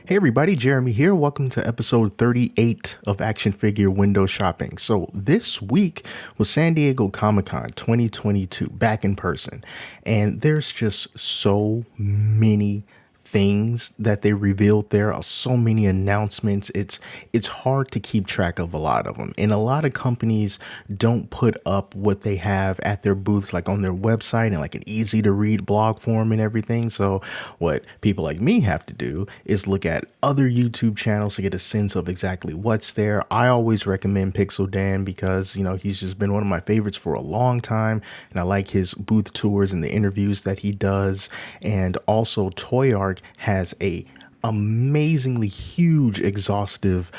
Hey everybody, Jeremy here. Welcome to episode 38 of Action Figure Window Shopping. So this week was San Diego Comic-Con 2022 back in person. And there's just so many things that they revealed. There are so many announcements. It's hard to keep track of a lot of them, and a lot of companies don't put up what they have at their booths, like on their website, and like an easy to read blog form and everything. So what people like me have to do is look at other YouTube channels to get a sense of exactly what's there. I always recommend Pixel Dan because he's just been one of my favorites for a long time, and I like his booth tours and the interviews that he does. And also Toy Arc has a amazingly huge, exhaustive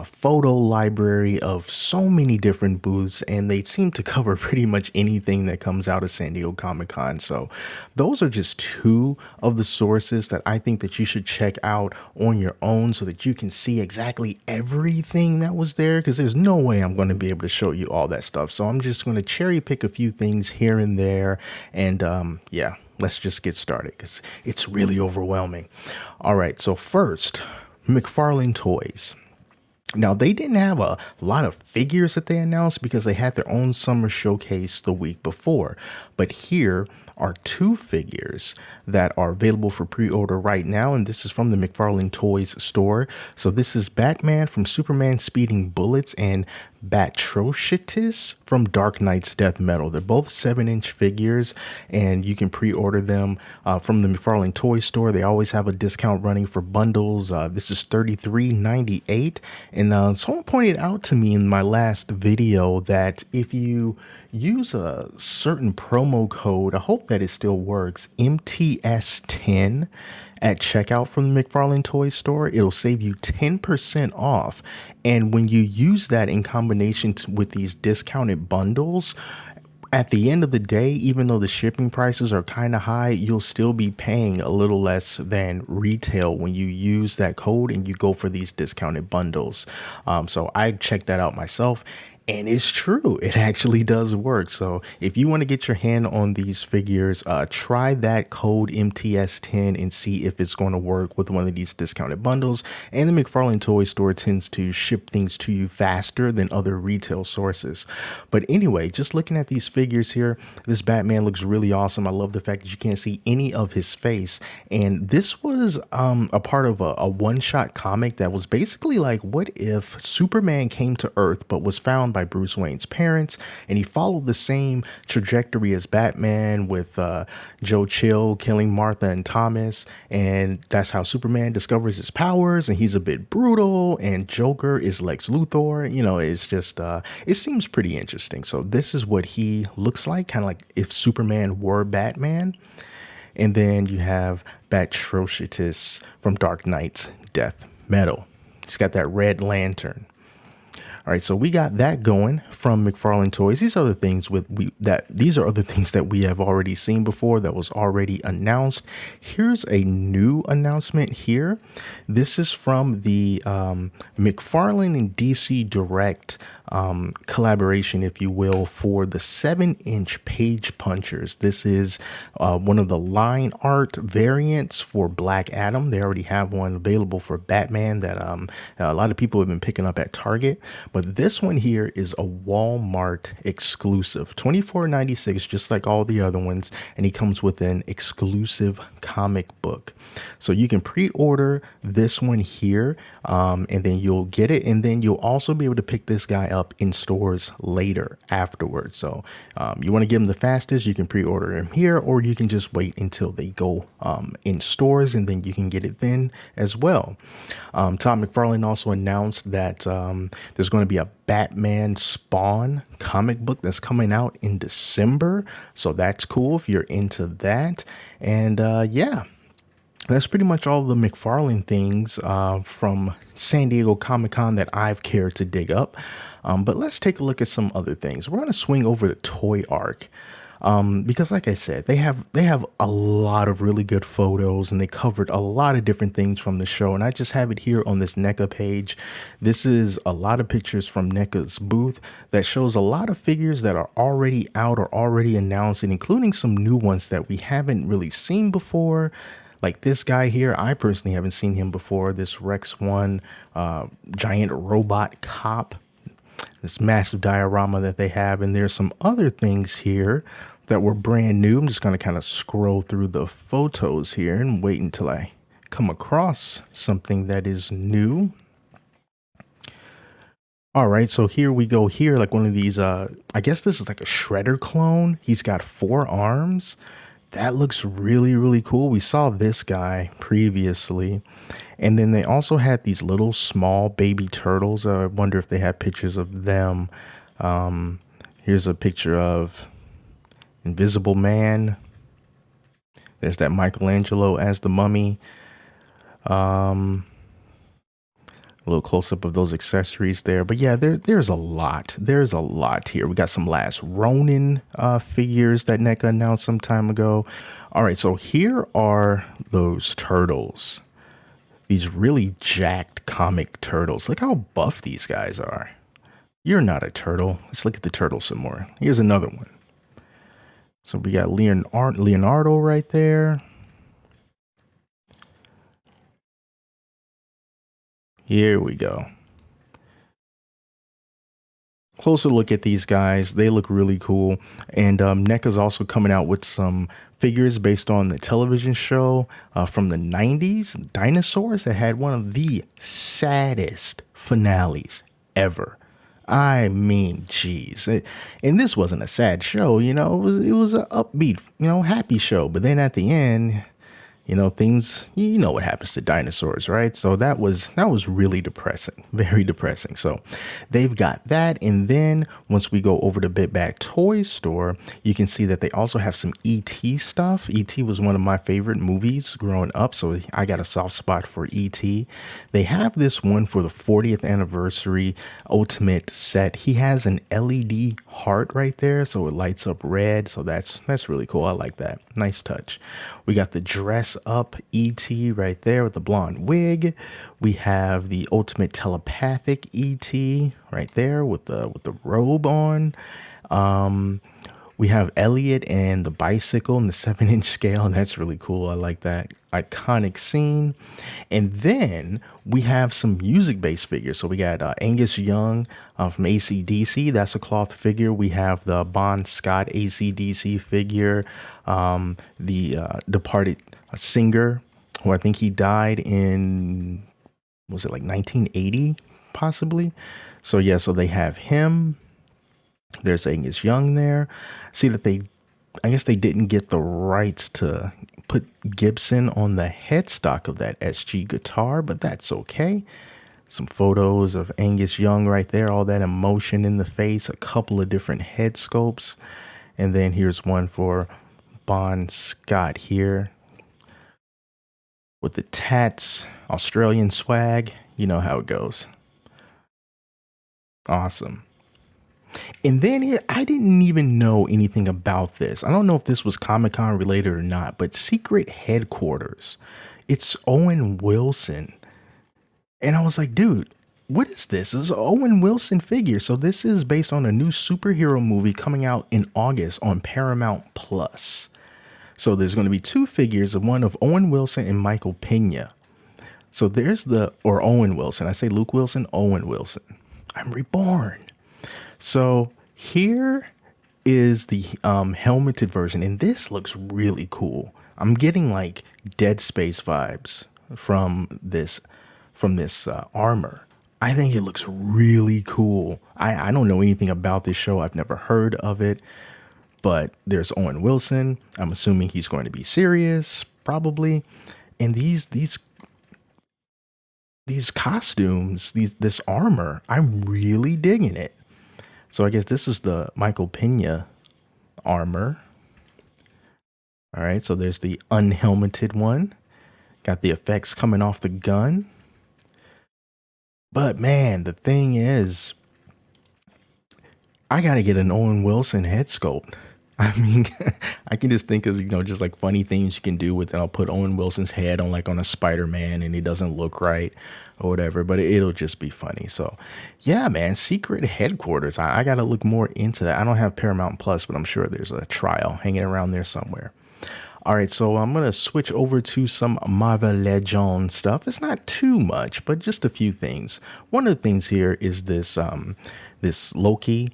photo library of so many different booths, and they seem to cover pretty much anything that comes out of San Diego Comic-Con. So those are just two of the sources that I think that you should check out on your own so that you can see exactly everything that was there, because there's no way I'm going to be able to show you all that stuff. So I'm just going to cherry pick a few things here and there, and yeah, let's just get started because it's really overwhelming. All right, so first, Mcfarland Toys. Now, they didn't have a lot of figures that they announced because they had their own summer showcase the week before. But here are two figures that are available for pre-order right now, and this is from the Mcfarland Toys store. So this is Batman from Superman Speeding Bullets and Batrocitus from Dark Knight's Death Metal. They're both 7-inch figures, and you can pre-order them from the Mcfarland Toy store. They always have a discount running for bundles. This is $33.98, and someone pointed out to me in my last video that if you use a certain promo code, I hope that it still works, MTS10 at checkout from the Mcfarland Toy store, it'll save you 10% off. And when you use that in combination with these discounted bundles, at the end of the day, even though the shipping prices are kind of high, you'll still be paying a little less than retail when you use that code and you go for these discounted bundles. So I checked that out myself. And it's true, it actually does work. So if you want to get your hand on these figures, try that code MTS10 and see if it's going to work with one of these discounted bundles. And the Mcfarland Toy store tends to ship things to you faster than other retail sources. But anyway, just looking at these figures here, this Batman looks really awesome. I love the fact that you can't see any of his face. And this was a part of a one-shot comic that was basically like, what if Superman came to Earth but was found by Bruce Wayne's parents, and he followed the same trajectory as Batman with Joe Chill killing Martha and Thomas, and that's how Superman discovers his powers, and he's a bit brutal, and Joker is Lex Luthor. It's just it seems pretty interesting. So this is what he looks like, kind of like if Superman were Batman. And then you have Batrocitus from Dark Knight's Death Metal. He's got that red lantern. All right, so we got that going from Mcfarland Toys. These are other things that we have already seen before, that was already announced. Here's a new announcement here. This is from the McFarlane and DC Direct collaboration, if you will, for the 7-inch page punchers. This is one of the line art variants for Black Adam. They already have one available for Batman that a lot of people have been picking up at Target. But this one here is a Walmart exclusive, $24.96, just like all the other ones. And he comes with an exclusive comic book. So you can pre-order this one here, and then you'll get it. And then you'll also be able to pick this guy up in stores later afterwards. So you want to get him the fastest, you can pre-order him here, or you can just wait until they go in stores, and then you can get it then as well. Todd McFarlane also announced that there's going to be a Batman Spawn comic book that's coming out in December. So that's cool if you're into that. And yeah, that's pretty much all the McFarlane things from San Diego Comic-Con that I've cared to dig up. But let's take a look at some other things. We're going to swing over to Toy Arc. Because like I said, they have a lot of really good photos, and they covered a lot of different things from the show. And I just have it here on this NECA page. This is a lot of pictures from NECA's booth that shows a lot of figures that are already out or already announced, and including some new ones that we haven't really seen before. Like this guy here, I personally haven't seen him before. This Rex 1 giant robot cop, this massive diorama that they have. And there's some other things here that were brand new. I'm just going to kind of scroll through the photos here and wait until I come across something that is new. All right, so here we go here, like one of these, I guess this is like a Shredder clone. He's got 4 arms. That looks really, really cool. We saw this guy previously. And then they also had these little small baby turtles. I wonder if they have pictures of them. Here's a picture of Invisible Man. There's that Michelangelo as the mummy. A little close-up of those accessories there. But yeah, there's a lot. There's a lot here. We got some Last Ronin figures that NECA announced some time ago. All right, so here are those turtles. These really jacked comic turtles. Look how buff these guys are. You're not a turtle. Let's look at the turtle some more. Here's another one. So we got Leonardo right there. Here we go. Closer look at these guys. They look really cool. And NECA's also coming out with some figures based on the television show from the 90s, Dinosaurs, that had one of the saddest finales ever. I mean, geez. And this wasn't a sad show, you know, it was an upbeat, you know, happy show. But then at the end, you know, things, you know what happens to dinosaurs, right? So that was really depressing, very depressing. So they've got that. And then once we go over to Bit Bag Toy Store, you can see that they also have some E.T. stuff. E.T. was one of my favorite movies growing up, so I got a soft spot for E.T. They have this one for the 40th anniversary Ultimate set. He has an LED heart right there, so it lights up red. So that's really cool. I like that. Nice touch. We got the dress up E.T. right there with the blonde wig. We have the Ultimate Telepathic E.T. right there with the robe on. We have Elliot and the bicycle and the 7-inch scale. And that's really cool. I like that iconic scene. And then we have some music-based figures. So we got Angus Young from AC/DC. That's a cloth figure. We have the Bon Scott AC/DC figure. The departed singer, who I think he died in, was it like 1980 possibly? So yeah, so they have him. There's Angus Young there. See that I guess they didn't get the rights to put Gibson on the headstock of that SG guitar, but that's okay. Some photos of Angus Young right there, all that emotion in the face, a couple of different head sculpts. And then here's one for Bon Scott here with the tats, Australian swag. You know how it goes. Awesome. And then I didn't even know anything about this. I don't know if this was Comic-Con related or not, but Secret Headquarters. It's Owen Wilson. And I was like, dude, what is this? This is an Owen Wilson figure. So this is based on a new superhero movie coming out in August on Paramount Plus. So there's going to be 2 figures, one of Owen Wilson and Michael Pina. So there's or Owen Wilson. I say Luke Wilson, Owen Wilson. I'm reborn. So here is the helmeted version, and this looks really cool. I'm getting like Dead Space vibes from this armor. I think it looks really cool. I don't know anything about this show. I've never heard of it, but there's Owen Wilson. I'm assuming he's going to be serious, probably. And these costumes, this armor, I'm really digging it. So I guess this is the Michael Pina armor. All right, so there's the unhelmeted one. Got the effects coming off the gun. But man, the thing is, I got to get an Owen Wilson head sculpt. I mean, I can just think of, just like funny things you can do with it. I'll put Owen Wilson's head on a Spider-Man and it doesn't look right or whatever, but it'll just be funny. So yeah, man, Secret Headquarters. I got to look more into that. I don't have Paramount Plus, but I'm sure there's a trial hanging around there somewhere. All right, so I'm gonna switch over to some Marvel Legends stuff. It's not too much, but just a few things. One of the things here is this Loki,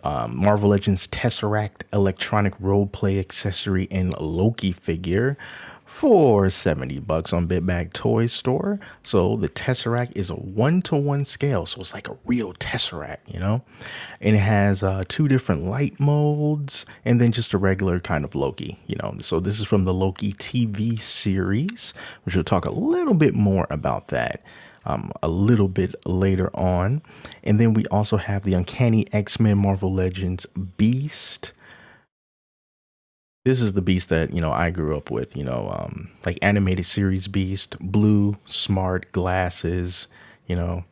Marvel Legends Tesseract electronic roleplay accessory and Loki figure for $70 on Big Bag Toy Store. So the Tesseract is a 1-to-1 scale, so it's like a real Tesseract, you know. And it has two different light modes, and then just a regular kind of Loki, you know. So this is from the Loki TV series, which we'll talk a little bit more about that a little bit later on. And then we also have the Uncanny X-Men Marvel Legends Beast. This is the Beast that, you know, I grew up with, you know, like animated series Beast, blue, smart, glasses, you know,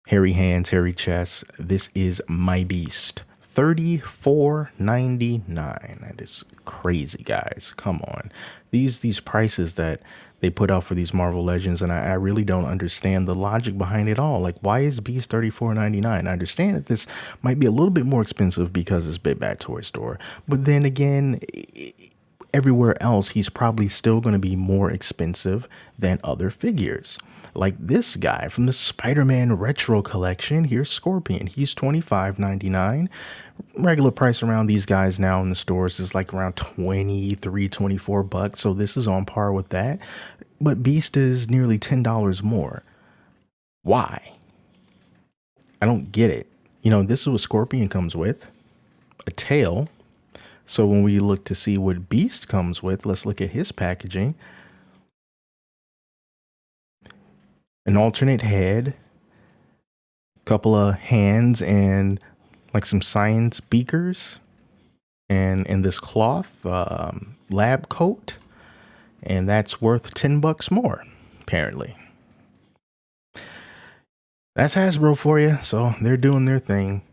hairy hands, hairy chest. This is my Beast. $34.99. That is crazy, guys. Come on. These prices that they put out for these Marvel Legends, and I really don't understand the logic behind it all. Like, why is Beast $34.99? I understand that this might be a little bit more expensive because it's Big Bad Toy Store, but then again, everywhere else, he's probably still going to be more expensive than other figures. Like this guy from the Spider-Man Retro Collection, here's Scorpion. He's $25.99. Regular price around these guys now in the stores is like around $23-24. So this is on par with that. But Beast is nearly $10 more. Why? I don't get it. You know, this is what Scorpion comes with. A tail. So when we look to see what Beast comes with, let's look at his packaging. An alternate head, couple of hands, and like some science beakers, and this cloth lab coat, and that's worth $10 more, apparently. That's Hasbro for you, so they're doing their thing.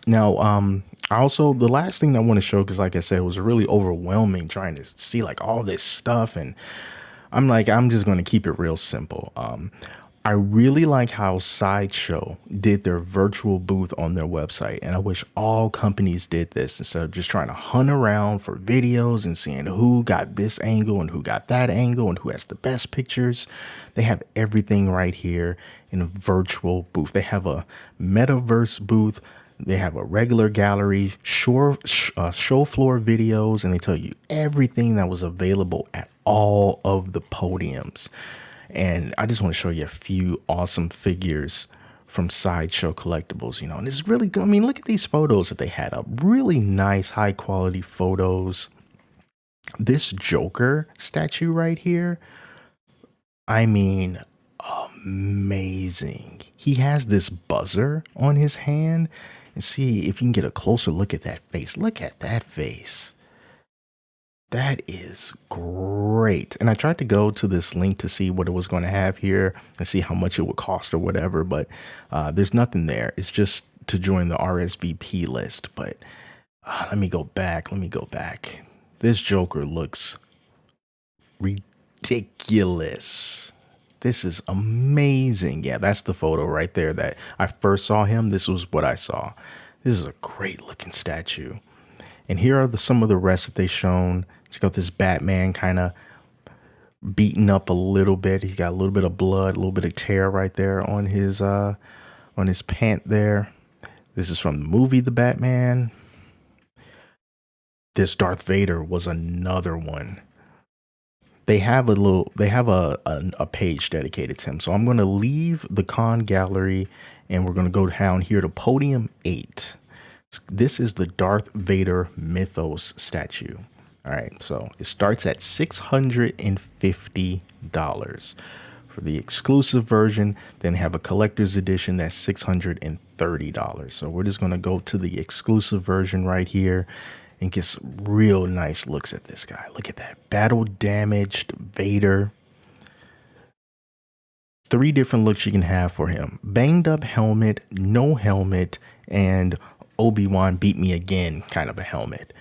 Now, also the last thing I want to show, because like I said, it was really overwhelming trying to see like all this stuff, and I'm just going to keep it real simple. I really like how Sideshow did their virtual booth on their website, and I wish all companies did this instead of just trying to hunt around for videos and seeing who got this angle and who got that angle and who has the best pictures. They have everything right here in a virtual booth. They have a metaverse booth. They have a regular gallery, show floor videos, and they tell you everything that was available at all of the podiums. And I just want to show you a few awesome figures from Sideshow Collectibles, you know, and it's really good. I mean, look at these photos that they had up. Really nice, high quality photos. This Joker statue right here, I mean, amazing. He has this buzzer on his hand. And see if you can get a closer look at that face. Look at that face. That is great. And I tried to go to this link to see what it was going to have here and see how much it would cost or whatever, but there's nothing there. It's just to join the RSVP list. But let me go back. This Joker looks ridiculous. This is amazing. Yeah, that's the photo right there that I first saw him. This was what I saw. This is a great looking statue. And here are some of the rest that they shown. Check out this Batman kind of beaten up a little bit. He got a little bit of blood, a little bit of tear right there on his pant there. This is from the movie The Batman. This Darth Vader was another one. They have a page dedicated to him. So I'm going to leave the con gallery and we're going to go down here to podium 8. This is the Darth Vader Mythos statue. All right. So it starts at $650 for the exclusive version. Then have a collector's edition that's $630. So we're just going to go to the exclusive version right here and get some real nice looks at this guy. Look at that battle damaged Vader. 3 different looks you can have for him. Banged up helmet, no helmet, and Obi-Wan beat me again kind of a helmet.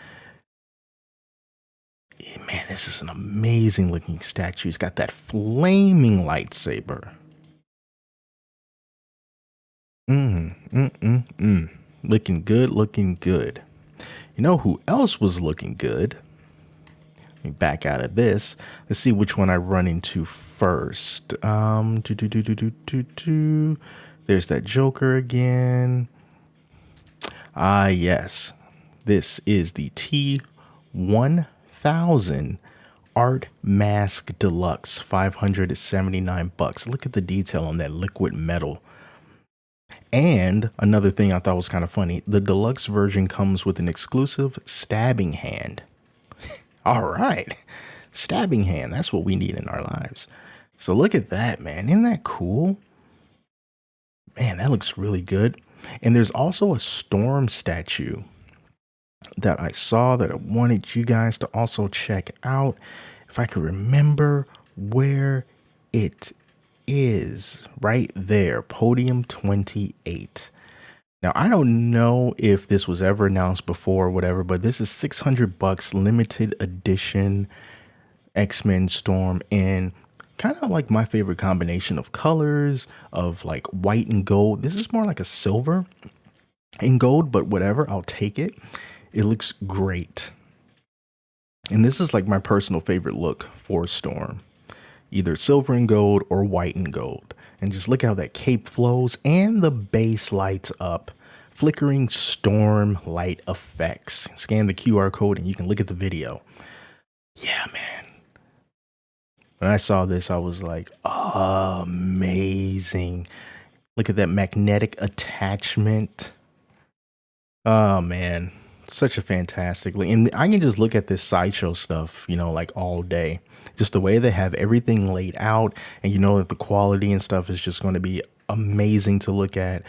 Man, this is an amazing looking statue. He's got that flaming lightsaber. Looking good, looking good. You know who else was looking good? Let me back out of this. Let's see which one I run into first. There's that Joker again. Ah, yes. This is the T1000 Art Mask Deluxe, 579 bucks. Look at the detail on that liquid metal. And another thing I thought was kind of funny, the deluxe version comes with an exclusive stabbing hand. All right. Stabbing hand. That's what we need in our lives. So look at that, man. Isn't that cool? Man, that looks really good. And there's also a Storm statue that I saw that I wanted you guys to also check out. If I could remember where it is, right there, podium 28. Now, I don't know if this was ever announced before or whatever, but this is 600 bucks, limited edition X-Men Storm, and kind of like my favorite combination of colors of like white and gold. This is more like a silver and gold, but whatever, I'll take it. It looks great. And this is like my personal favorite look for Storm, either silver and gold or white and gold. And just look how that cape flows and the base lights up. Flickering storm light effects. Scan the QR code and you can look at the video. Yeah, man. When I saw this, I was like, oh, amazing. Look at that magnetic attachment. Oh, man. Such a fantastic look. And I can just look at this sideshow stuff, you know, like all day. Just the way they have everything laid out, and you know that the quality and stuff is just going to be amazing to look at.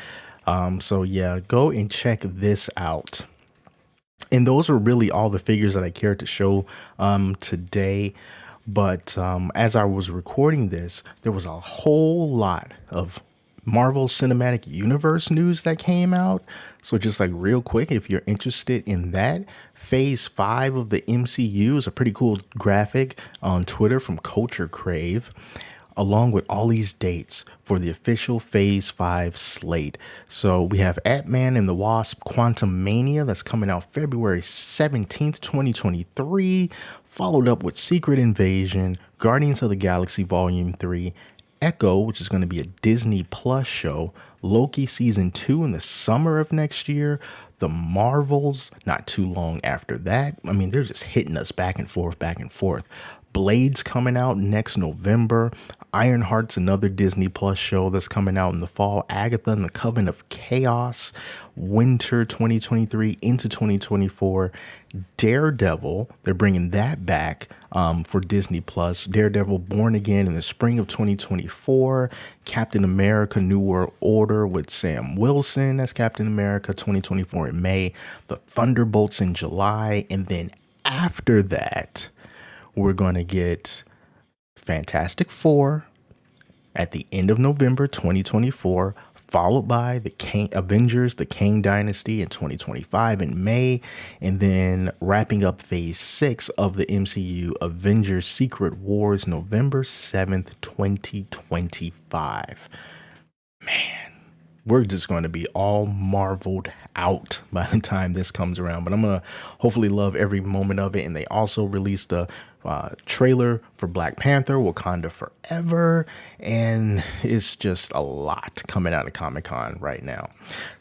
So yeah, go and check this out. And those are really all the figures that I cared to show today. But as I was recording this, there was a whole lot of Marvel Cinematic Universe news that came out. So just like real quick, if you're interested in that, Phase 5 of the MCU is a pretty cool graphic on Twitter from Culture Crave, along with all these dates for the official Phase 5 slate. So we have Ant-Man and the Wasp Quantumania that's coming out February 17th, 2023, followed up with Secret Invasion, Guardians of the Galaxy Volume 3, Echo, which is going to be a Disney Plus show, Loki Season 2 in the summer of next year, The Marvels not too long after that. I mean, they're just hitting us back and forth, back and forth. Blade's coming out next November. Ironheart's another Disney Plus show that's coming out in the fall. Agatha and the Coven of Chaos, winter 2023 into 2024. Daredevil, they're bringing that back for Disney Plus. Daredevil Born Again in the spring of 2024. Captain America New World Order with Sam Wilson as Captain America 2024 in May. The Thunderbolts in July. And then after that, we're going to get Fantastic Four at the end of November 2024, followed by the Avengers, the Kang Dynasty in 2025 in May, and then wrapping up Phase 6 of the MCU, Avengers Secret Wars, November 7th, 2025. Man, we're just going to be all marveled out by the time this comes around, but I'm going to hopefully love every moment of it. And they also released a trailer for Black Panther, Wakanda Forever, and it's just a lot coming out of Comic-Con right now.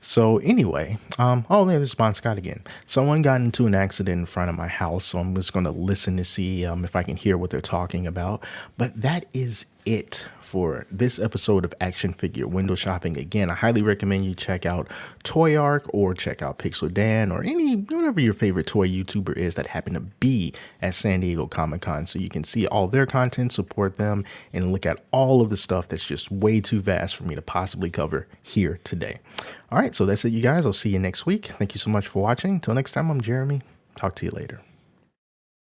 So anyway, oh, there's Bon Scott again. Someone got into an accident in front of my house, so I'm just going to listen to see if I can hear what they're talking about. But that is it for this episode of Action Figure Window Shopping. Again, I highly recommend you check out Toy Arc or check out Pixel Dan or whatever your favorite toy YouTuber is that happen to be at San Diego Comic-Con, so you can see all their content, support them, and look at all of the stuff that's just way too vast for me to possibly cover here today. All right, so that's it, you guys. I'll see you next week. Thank you so much for watching. Until next time, I'm Jeremy. Talk to you later.